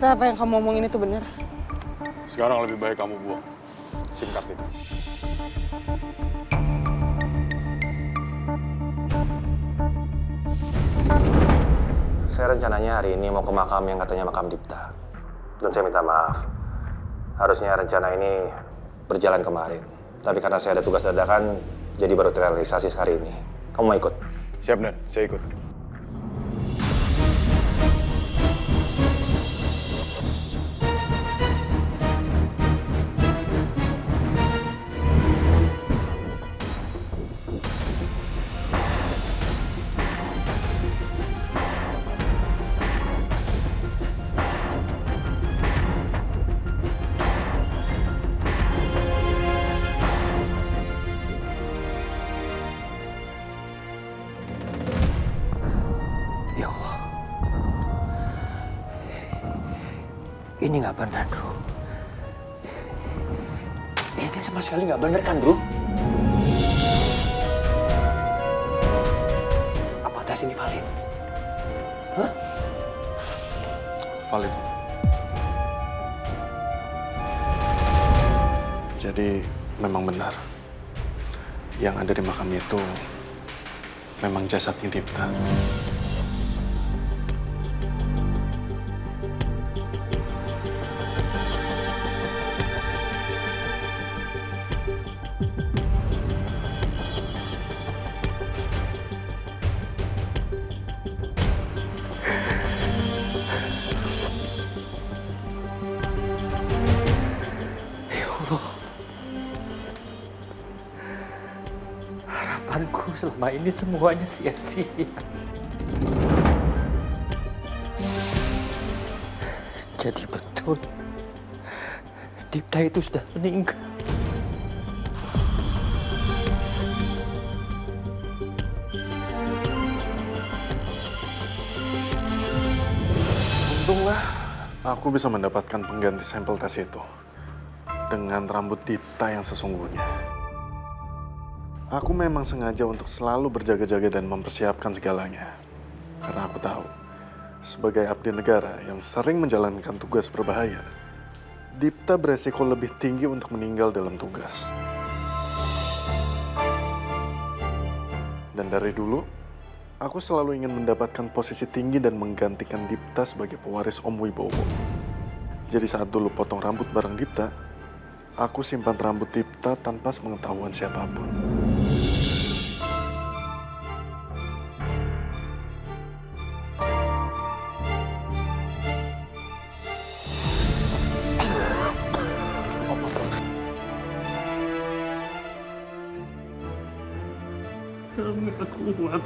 ternyata apa yang kamu omongin itu benar. Sekarang lebih baik kamu buang SIM card itu. Saya rencananya hari ini mau ke makam yang katanya makam Dipta. Dan saya minta maaf. Harusnya rencana ini berjalan kemarin. Tapi karena saya ada tugas dadakan, jadi baru terrealisasi hari ini. Kamu mau ikut? Siap, Dan. Saya ikut. Ya Allah. Ini nggak benar, bro. Ini sama sekali nggak benar kan, bro? Apa tes ini valid? Hah? Valid. Jadi memang benar. Yang ada di makam itu memang jasadnya Dipta. Harapanku selama ini semuanya sia-sia. Jadi betul, Dipta itu sudah meninggal. Untunglah aku bisa mendapatkan pengganti sampel tes itu dengan rambut Dipta yang sesungguhnya. Aku memang sengaja untuk selalu berjaga-jaga dan mempersiapkan segalanya. Karena aku tahu, sebagai abdi negara yang sering menjalankan tugas berbahaya, Dipta beresiko lebih tinggi untuk meninggal dalam tugas. Dan dari dulu, aku selalu ingin mendapatkan posisi tinggi dan menggantikan Dipta sebagai pewaris Om Wibowo. Jadi saat dulu potong rambut bareng Dipta, aku simpan rambut Dipta tanpa sepengetahuan siapapun. Nggak kuat.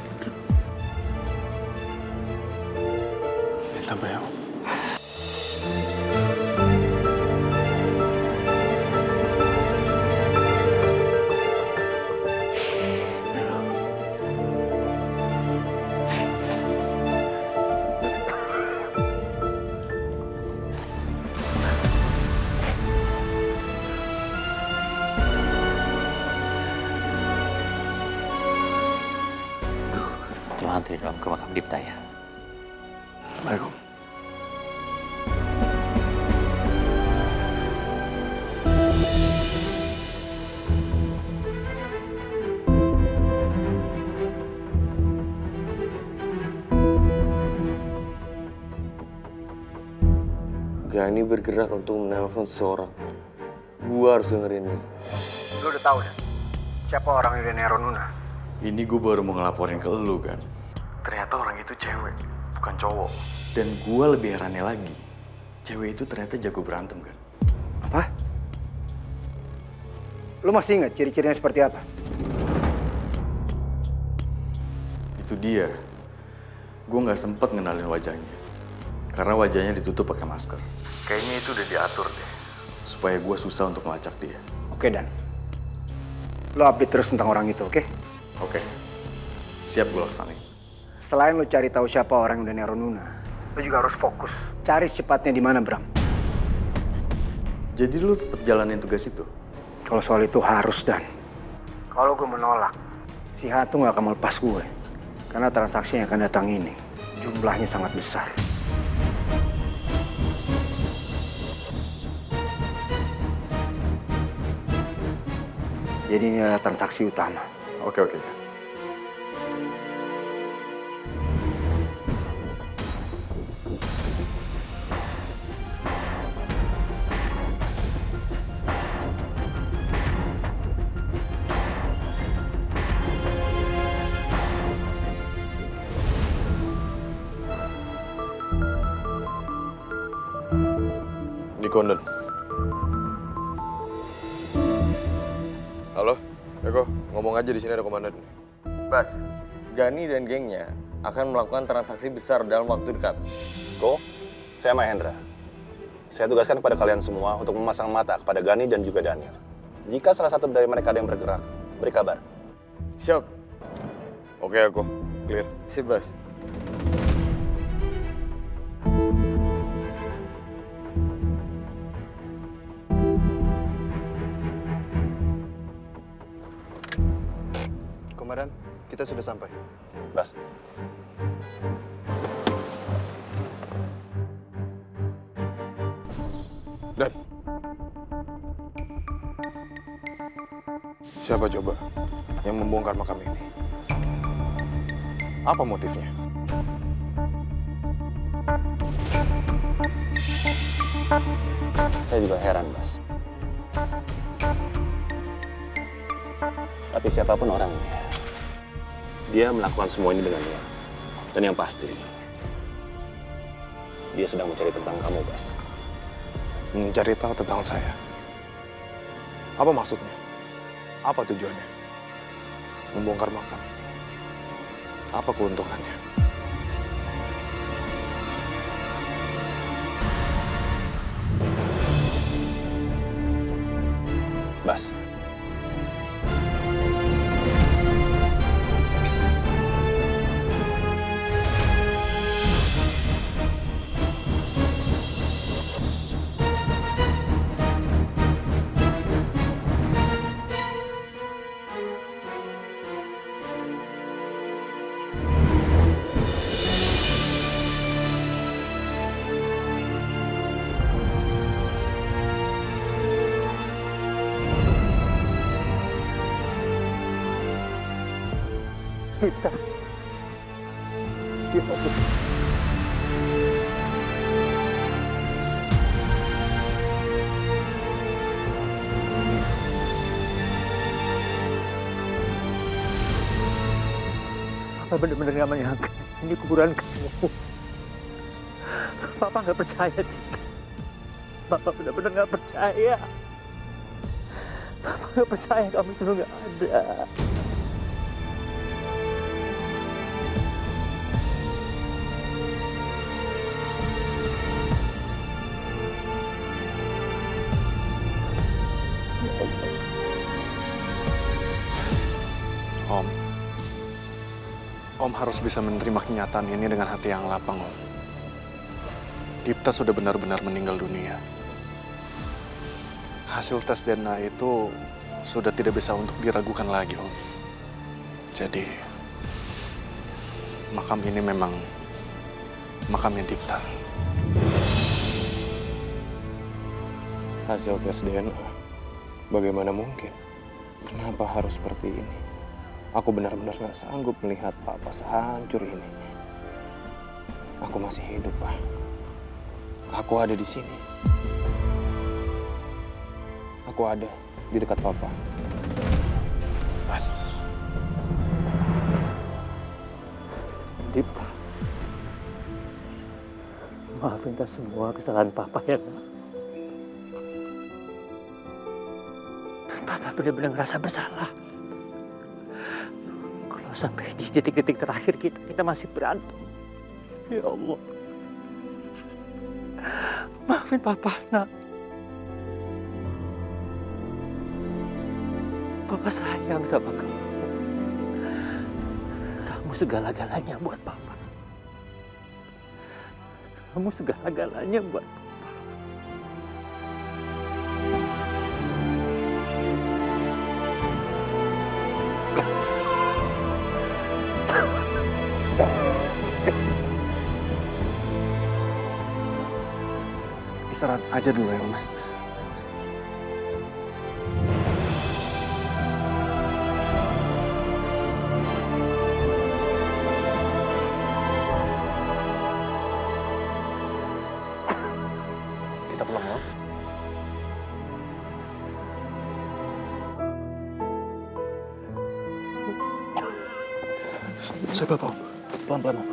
Minta bayar. Tolong antri dalam ke makam Dipta ya. Baik, Om. Gani bergerak untuk menelpon seseorang. Gua harus dengerin ini. Lu udah tahu kan? Siapa orang yang udah neror Nuna? Ini gue baru mau ngelaporin ke lu kan. Ternyata orang itu cewek, bukan cowok. Dan gue lebih herannya lagi. Cewek itu ternyata jago berantem kan. Apa? Lu masih ingat ciri-cirinya seperti apa? Itu dia. Gue gak sempet ngenalin wajahnya. Karena wajahnya ditutup pakai masker. Kayaknya itu udah diatur deh. Supaya gue susah untuk melacak dia. Oke, Dan. Lu update terus tentang orang itu, oke? Oke. Siap gue laksanain. Selain lu cari tahu siapa orang yang udah neror Nuna, lu juga harus fokus. Cari secepatnya di mana, Bram. Jadi lu tetap jalanin tugas itu? Kalau soal itu harus, Dan. Kalau gue menolak, si Hatu nggak akan melepas gue. Karena transaksi yang akan datang ini jumlahnya sangat besar. Jadi ini adalah transaksi utama. Oke, oke. Di Kondon. Halo, Eko, ngomong aja di sini ada komandan. Bas, Gani dan gengnya akan melakukan transaksi besar dalam waktu dekat. Go, saya Mahendra. Saya tugaskan kepada kalian semua untuk memasang mata kepada Gani dan juga Daniel. Jika salah satu dari mereka ada yang bergerak, beri kabar. Siap. Oke, Eko, clear. Sip, Bas. Komandan, kita sudah sampai. Bas. Dan siapa coba yang membongkar makam ini? Apa motifnya? Saya juga heran, Bas. Tapi siapapun orangnya, dia melakukan semua ini dengan niat. Dan yang pasti, dia sedang mencari tentang kamu, Bas. Mencari tahu tentang saya. Apa maksudnya? Apa tujuannya? Membongkar makam. Apa keuntungannya? Bas. Dipta. Ya Allah. Papa benar-benar nggak menyangka ini kuburan kamu. Papa nggak percaya, Dipta. Papa benar-benar nggak percaya. Papa nggak percaya kamu itu nggak ada. Om harus bisa menerima kenyataan ini dengan hati yang lapang, Om. Dipta sudah benar-benar meninggal dunia. Hasil tes DNA itu sudah tidak bisa untuk diragukan lagi, Om. Jadi, makam ini memang makamnya Dipta. Hasil tes DNA. Bagaimana mungkin? Kenapa harus seperti ini? Aku benar-benar gak sanggup melihat Papa sehancur ini. Aku masih hidup, Pak. Aku ada di sini. Aku ada di dekat Papa. Bas. Dipta. Maafin atas semua kesalahan Papa ya, Nak. Papa benar-benar ngerasa bersalah. Kalau sampai di detik-detik terakhir kita masih berantem. Ya Allah. Maafin Papa, Nak. Papa sayang sama kamu. Kamu segala-galanya buat Papa. Kamu segala-galanya buat Papa. Istirahat aja dulu ya, Om. Saya bapak, Om. Pelan-pelan, Om.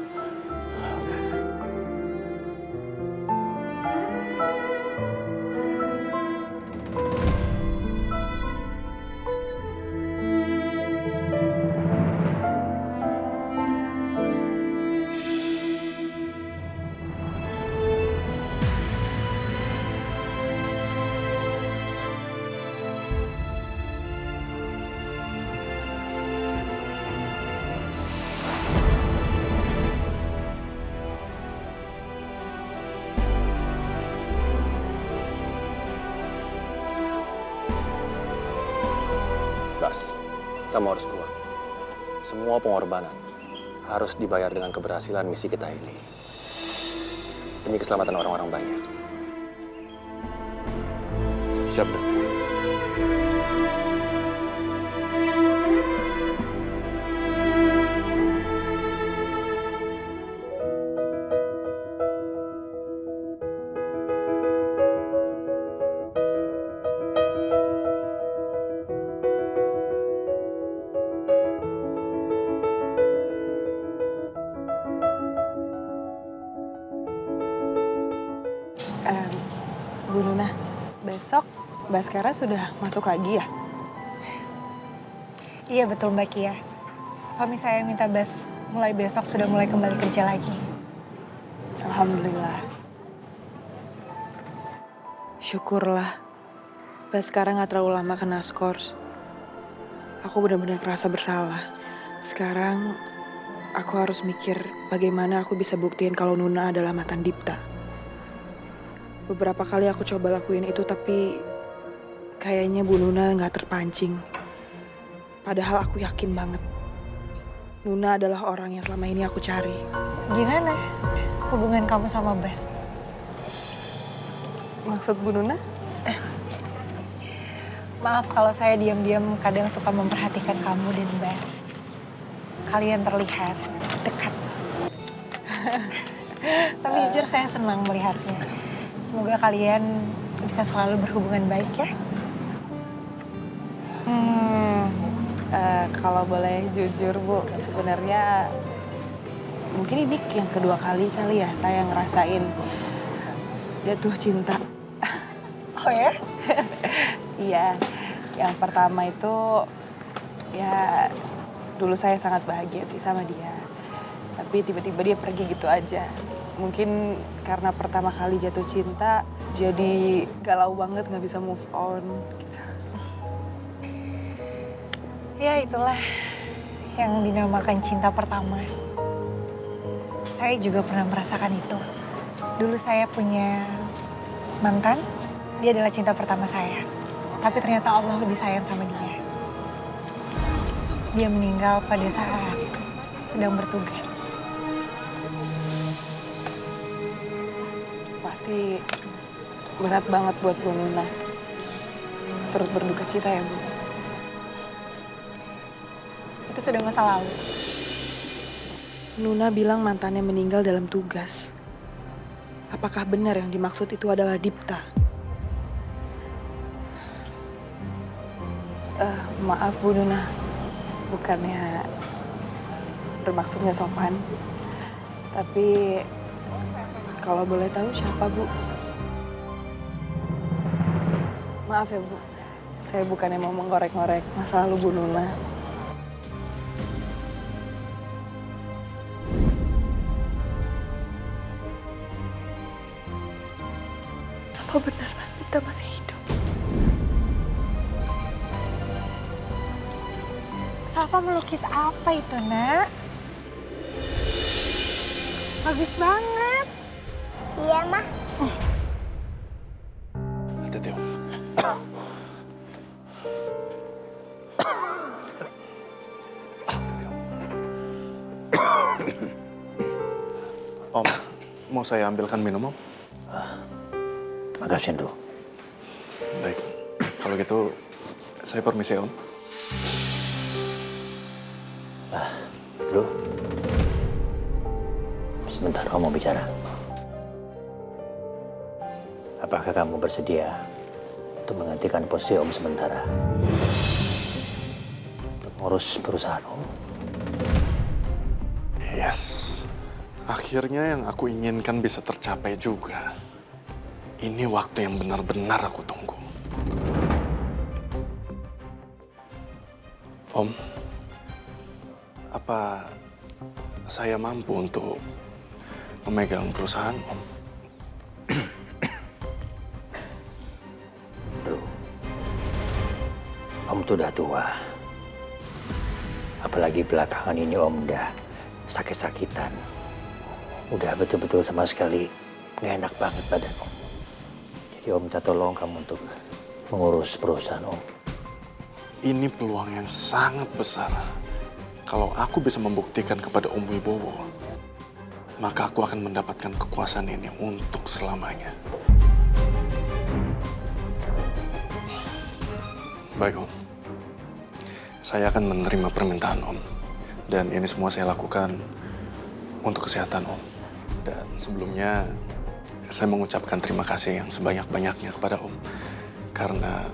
Bas, kamu harus kuat. Semua pengorbanan harus dibayar dengan keberhasilan misi kita ini. Demi keselamatan orang-orang banyak. Siap, Dan. Bu Nuna, besok Baskara sudah masuk lagi ya? Iya betul Mbak Kia. Suami saya minta Bas mulai besok sudah mulai kembali kerja lagi. Alhamdulillah. Syukurlah. Baskara nggak terlalu lama kena skors. Aku benar-benar merasa bersalah. Sekarang aku harus mikir bagaimana aku bisa buktiin kalau Nuna adalah mantan Dipta. Beberapa kali aku coba lakuin itu tapi kayaknya Bu Nuna nggak terpancing. Padahal aku yakin banget Nuna adalah orang yang selama ini aku cari. Gimana hubungan kamu sama Bas? Maksud Bu Nuna? Maaf kalau saya diam-diam kadang suka memperhatikan kamu dan Bas. Kalian terlihat dekat. Tapi jujur saya senang melihatnya. Semoga kalian bisa selalu berhubungan baik ya. Kalau boleh jujur Bu, sebenarnya mungkin ini yang kedua kali ya saya ngerasain jatuh cinta. Oh ya? Iya, yang pertama itu ya dulu saya sangat bahagia sih sama dia. Tapi tiba-tiba dia pergi gitu aja. Mungkin karena pertama kali jatuh cinta, jadi galau banget nggak bisa move on. Gitu. Ya itulah yang dinamakan cinta pertama. Saya juga pernah merasakan itu. Dulu saya punya mantan, dia adalah cinta pertama saya. Tapi ternyata Allah lebih sayang sama dia. Dia meninggal pada saat sedang bertugas. Pasti berat banget buat Bu Nuna. Turut berduka cita ya Bu. Itu sudah masa lalu. Nuna bilang mantannya meninggal dalam tugas. Apakah benar yang dimaksud itu adalah Dipta? Maaf Bu Nuna, bukannya bermaksudnya sopan. Tapi kalau boleh tahu siapa Bu? Maaf ya Bu, saya bukannya mau mengorek-ngorek masa lalu Bu Nuna. Apa benar Mas Dipta masih hidup? Safa melukis apa itu, Nak? Bagus banget. Iya, Mah. Hati-hati, Om. Om, mau saya ambilkan minum, Om? Makasih, Ndro. Baik, kalau gitu saya permisi, Om. Ndro, sebentar Om mau bicara. Apakah kamu bersedia untuk menggantikan posisi Om sementara? Untuk ngurus perusahaan Om? Yes, akhirnya yang aku inginkan bisa tercapai juga. Ini waktu yang benar-benar aku tunggu. Om, apa saya mampu untuk memegang perusahaan, Om? Bro, Om tuh udah tua. Apalagi belakangan ini Om udah sakit-sakitan. Udah betul-betul sama sekali nggak enak banget badan Om. Jadi Om minta tolong kamu untuk mengurus perusahaan Om. Ini peluang yang sangat besar. Kalau aku bisa membuktikan kepada Om Wibowo, maka aku akan mendapatkan kekuasaan ini untuk selamanya. Baik, Om. Saya akan menerima permintaan Om. Dan ini semua saya lakukan untuk kesehatan Om. Dan sebelumnya, saya mengucapkan terima kasih yang sebanyak-banyaknya kepada Om. Karena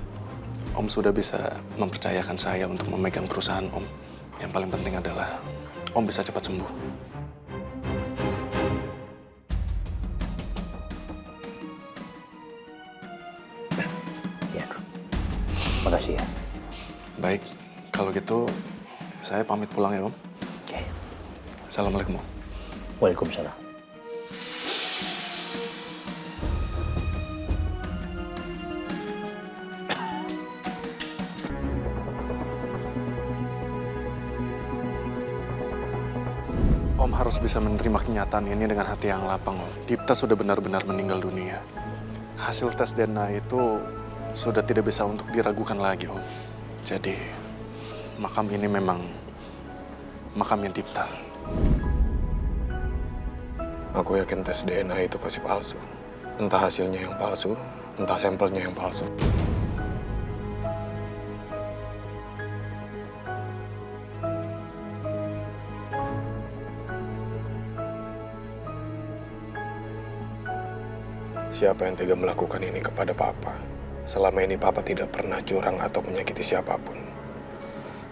Om sudah bisa mempercayakan saya untuk memegang perusahaan Om. Yang paling penting adalah Om bisa cepat sembuh. Ya, makasih ya. Baik, kalau gitu saya pamit pulang ya Om. Oke. Assalamualaikum Om. Waalaikumsalam. Om harus bisa menerima kenyataan ini dengan hati yang lapang, Om. Dipta sudah benar-benar meninggal dunia. Hasil tes DNA itu sudah tidak bisa untuk diragukan lagi, Om. Jadi, makam ini memang makamnya Dipta. Aku yakin tes DNA itu pasti palsu. Entah hasilnya yang palsu, entah sampelnya yang palsu. Siapa yang tega melakukan ini kepada Papa? Selama ini Papa tidak pernah curang atau menyakiti siapapun.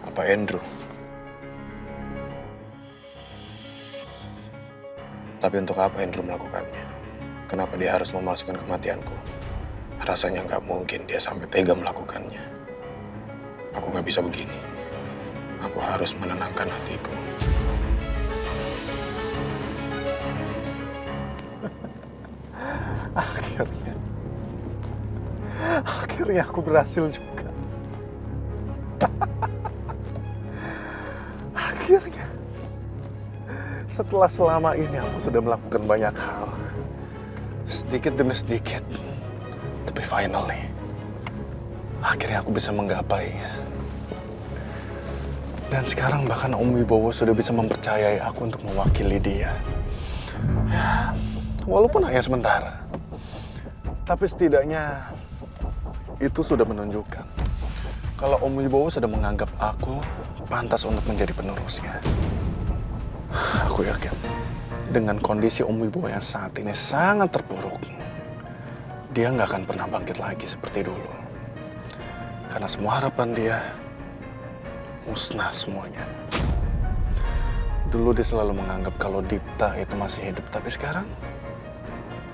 Apa Andrew? Tapi untuk apa Andrew melakukannya? Kenapa dia harus memalsukan kematianku? Rasanya nggak mungkin dia sampai tega melakukannya. Aku nggak bisa begini. Aku harus menenangkan hatiku. Akhirnya aku berhasil juga. Akhirnya. Setelah selama ini aku sudah melakukan banyak hal. Sedikit demi sedikit. Tapi finally, akhirnya aku bisa menggapainya. Dan sekarang bahkan Om Wibowo sudah bisa mempercayai aku untuk mewakili dia. Ya, walaupun hanya sementara. Tapi setidaknya itu sudah menunjukkan kalau Om Wibowo sudah menganggap aku pantas untuk menjadi penerusnya. Aku yakin dengan kondisi Om Wibowo yang saat ini sangat terpuruk, dia nggak akan pernah bangkit lagi seperti dulu. Karena semua harapan dia musnah semuanya. Dulu dia selalu menganggap kalau Dipta itu masih hidup, tapi sekarang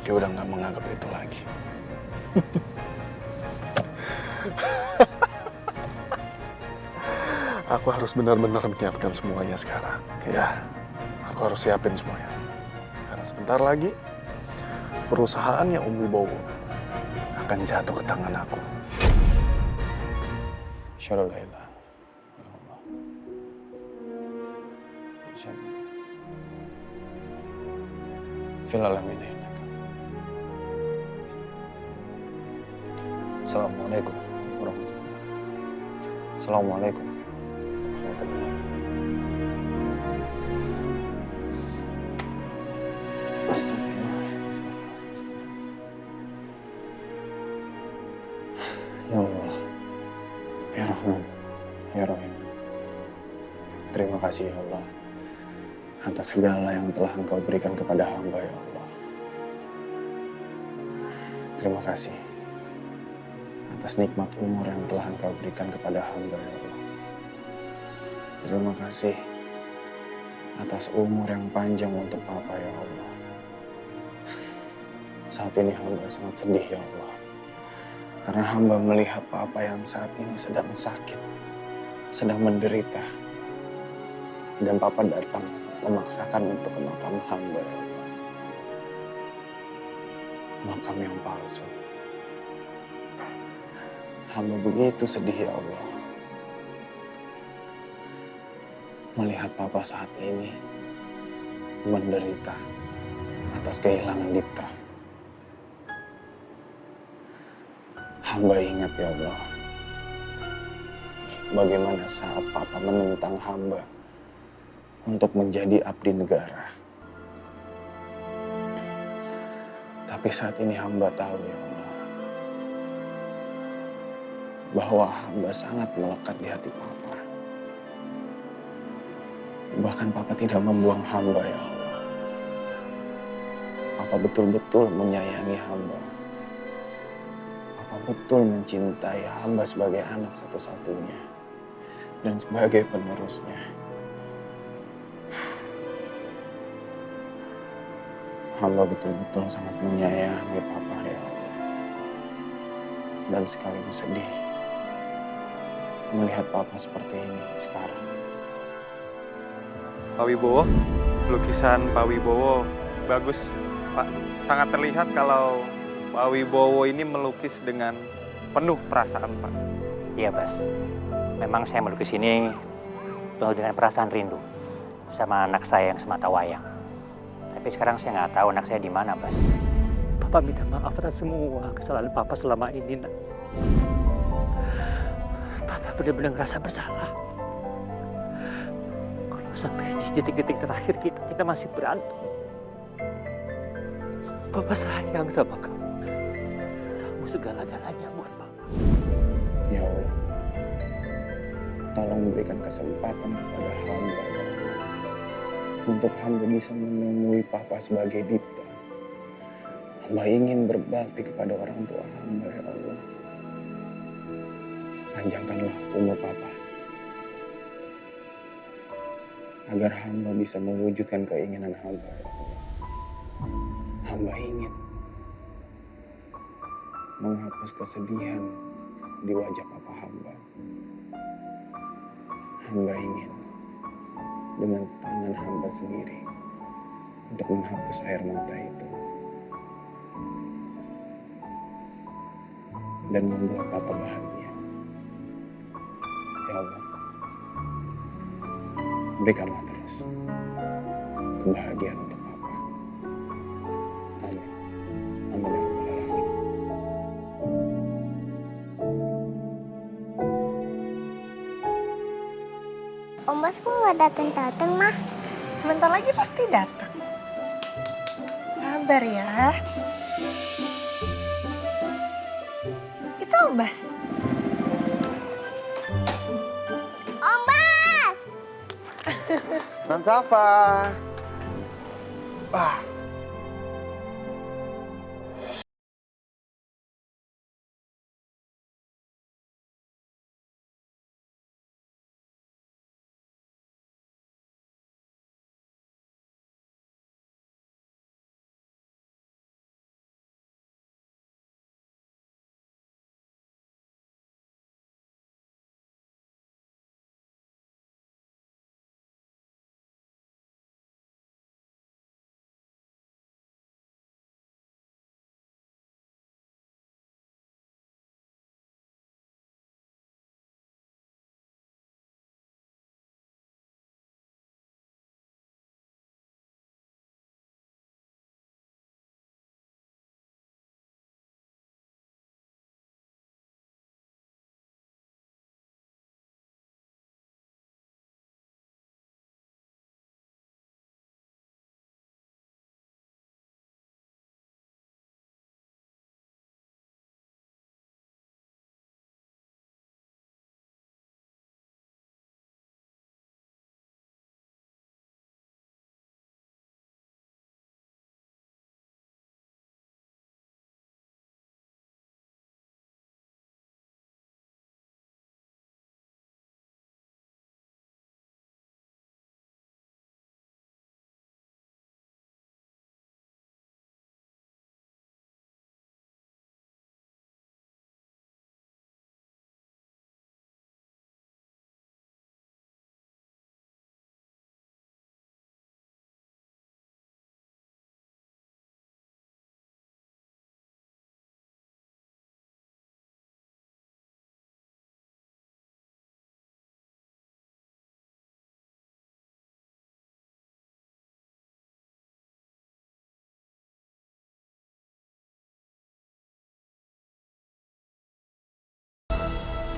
dia udah nggak menganggap itu lagi. Aku harus benar-benar menyiapkan semuanya sekarang. Ya, aku harus siapin semuanya. Karena sebentar lagi, perusahaannya Om Wibowo akan jatuh ke tangan aku. Insyaallah la ilaha illallah. Fil alamin. Assalamualaikum warahmatullahi wabarakatuh. Assalamualaikum warahmatullahi wabarakatuh. Astagfirullah. Ya Allah, ya Rahman, ya Rahim. Terima kasih ya Allah atas segala yang telah Engkau berikan kepada hamba ya Allah. Terima kasih atas nikmat umur yang telah Engkau berikan kepada hamba ya Allah. Terima kasih atas umur yang panjang untuk Papa ya Allah. Saat ini hamba sangat sedih ya Allah. Karena hamba melihat Papa yang saat ini sedang sakit, sedang menderita. Dan Papa datang memaksakan untuk ke makam hamba ya Allah. Makam yang palsu. Hamba begitu sedih ya Allah. Melihat Papa saat ini menderita atas kehilangan Dipta. Hamba ingat ya Allah, bagaimana saat Papa menentang hamba untuk menjadi abdi negara. Tapi saat ini hamba tahu ya Allah, bahwa hamba sangat melekat di hati Papa. Bahkan Papa tidak membuang hamba ya Allah. Papa betul-betul menyayangi hamba. Papa betul mencintai hamba sebagai anak satu-satunya dan sebagai penerusnya. Hamba betul-betul sangat menyayangi Papa ya Allah. Dan sekaligus sedih melihat Papa seperti ini sekarang. Pak Wibowo, lukisan Pak Wibowo bagus, Pak. Sangat terlihat kalau Pak Wibowo ini melukis dengan penuh perasaan, Pak. Iya, Bas. Memang saya melukis ini penuh dengan perasaan rindu sama anak saya yang semata wayang. Tapi sekarang saya nggak tahu anak saya di mana, Bas. Papa minta maaf atas semua kesalahan Papa selama ini, Nak. Papa benar-benar ngerasa bersalah. Kalau sampai di detik-detik terakhir kita masih berantem. Papa sayang sama kamu. Kamu segala-galanya buat Papa. Ya Allah, tolong berikan kesempatan kepada hamba ya Allah, untuk hamba bisa menemui Papa sebagai Dipta. Hamba ingin berbakti kepada orang tua hamba ya Allah. Panjangkanlah umur Papa, agar hamba bisa mewujudkan keinginan hamba ya Allah. Hamba ingin menghapus kesedihan di wajah Papa hamba. Hamba ingin dengan tangan hamba sendiri untuk menghapus air mata itu dan membuat Papa bahagia. Ya Allah, berikanlah terus kebahagiaan untuk Papa. Amin. Amin ya Rabbal Alamin. Om Bas kok nggak datang-datang, Mah? Sebentar lagi pasti datang. Sabar ya. Itu Om Bas. Om Bas! Non Safa. Wah,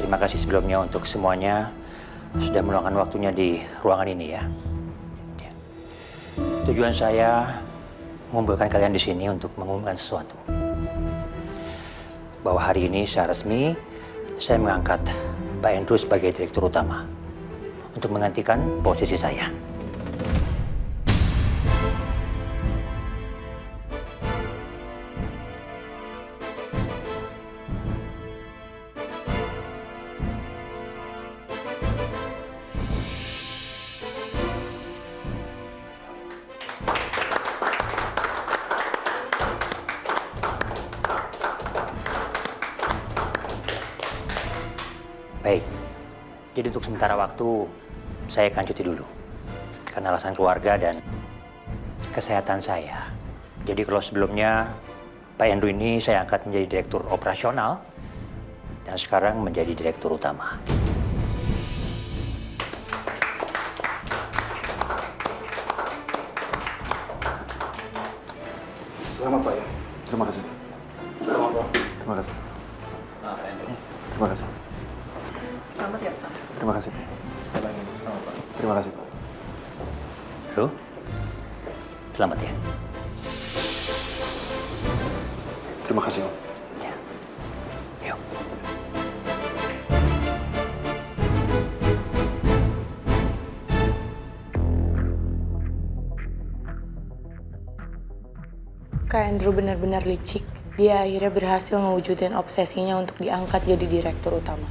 terima kasih sebelumnya untuk semuanya sudah meluangkan waktunya di ruangan ini ya. Tujuan saya mengumpulkan kalian di sini untuk mengumumkan sesuatu. Bahwa hari ini secara resmi saya mengangkat Pak Andrew sebagai direktur utama untuk menggantikan posisi saya. Baik, jadi untuk sementara waktu saya akan cuti dulu karena alasan keluarga dan kesehatan saya. Jadi kalau sebelumnya Pak Andrew ini saya angkat menjadi direktur operasional dan sekarang menjadi direktur utama. Selamat Pak ya. Terima kasih. Selamat Pak. Terima kasih. Selamat Pak Andrew. Terima kasih. Selamat ya, Pak. Terima kasih. Terima kasih Pak. Bro, selamat ya. Terima kasih Om. Ya. Yuk. Kak Andrew benar-benar licik. Dia akhirnya berhasil ngewujudin obsesinya untuk diangkat jadi direktur utama.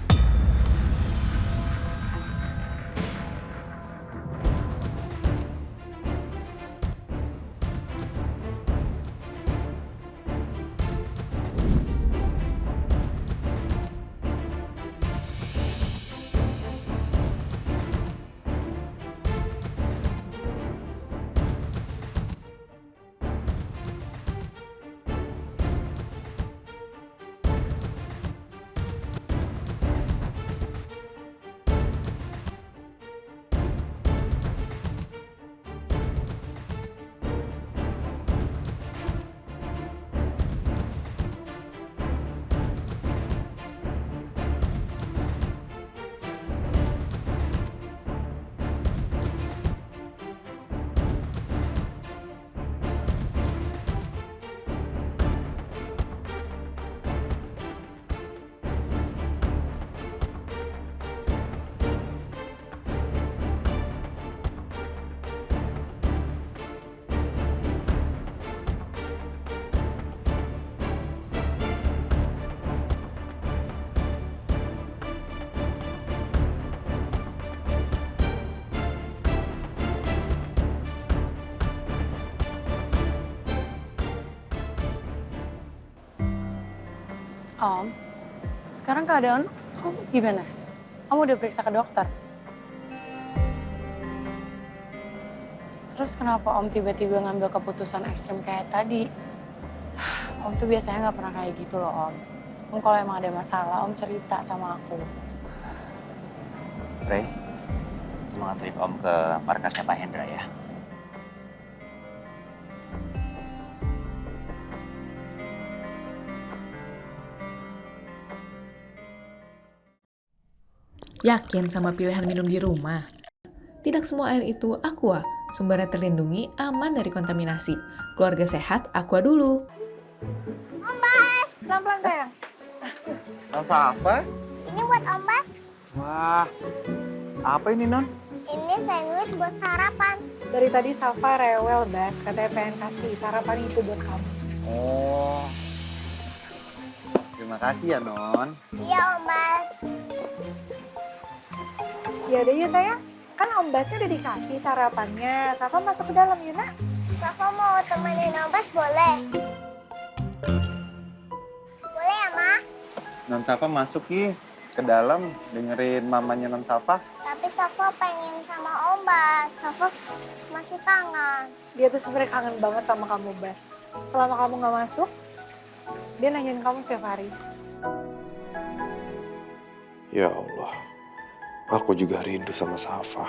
Om, sekarang keadaan Om gimana? Om udah periksa ke dokter? Terus kenapa Om tiba-tiba ngambil keputusan ekstrem kayak tadi? Om tuh biasanya nggak pernah kayak gitu loh Om. Om kalau emang ada masalah, Om cerita sama aku. Frey, tolong anterin Om ke markasnya Pak Hendra ya. Yakin sama pilihan minum di rumah? Tidak semua air itu Aqua, sumbernya terlindungi, aman dari kontaminasi. Keluarga sehat, Aqua dulu. Om Bas! Pelan-pelan sayang. Non Safa? Ini buat Om Bas. Wah, apa ini Non? Ini sandwich buat sarapan. Dari tadi Safa rewel, Bas. Katanya pengen kasih sarapan itu buat kamu. Oh, terima kasih ya Non. Iya Om Bas. Ya udah ya sayang. Kan Om Basnya udah dikasih sarapannya. Safa masuk ke dalam ya nak. Safa mau temenin Om Bas boleh? Boleh ya Ma? Non Safa masuk nih ke dalam dengerin mamanya Non Safa. Tapi Safa pengen sama Om Bas. Safa masih kangen. Dia tuh sebenarnya kangen banget sama kamu, Bas. Selama kamu nggak masuk, dia nanyain kamu setiap hari. Ya Allah, aku juga rindu sama Safa.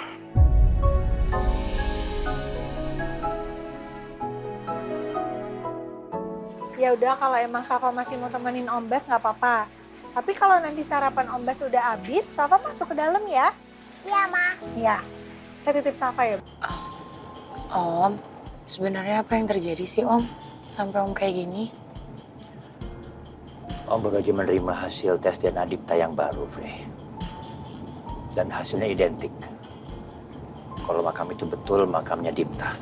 Ya udah kalau emang Safa masih mau temenin Om Bas nggak apa-apa. Tapi kalau nanti sarapan Om Bas udah habis, Safa masuk ke dalam ya. Iya, Ma. Iya. Saya titip Safa ya. Om, sebenarnya apa yang terjadi sih Om? Sampai Om kayak gini? Om baru aja menerima hasil tes DNA Dipta yang baru, Frey. Dan hasilnya identik. Kalau makam itu betul makamnya Dipta.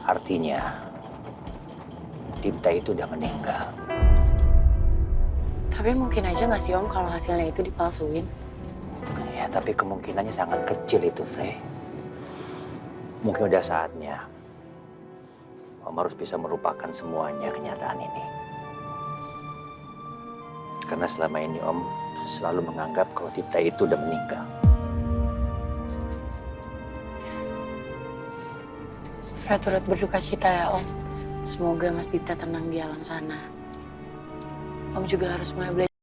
Artinya, Dipta itu udah meninggal. Tapi mungkin aja nggak sih Om kalau hasilnya itu dipalsuin? Ya, tapi kemungkinannya sangat kecil itu, Frey. Mungkin udah saatnya Om harus bisa melupakan semuanya kenyataan ini. Karena selama ini Om selalu menganggap kalau Dipta itu udah meninggal. Saya turut berduka cita ya Om. Semoga Mas Dipta tenang di alam sana. Om juga harus mulai belajar.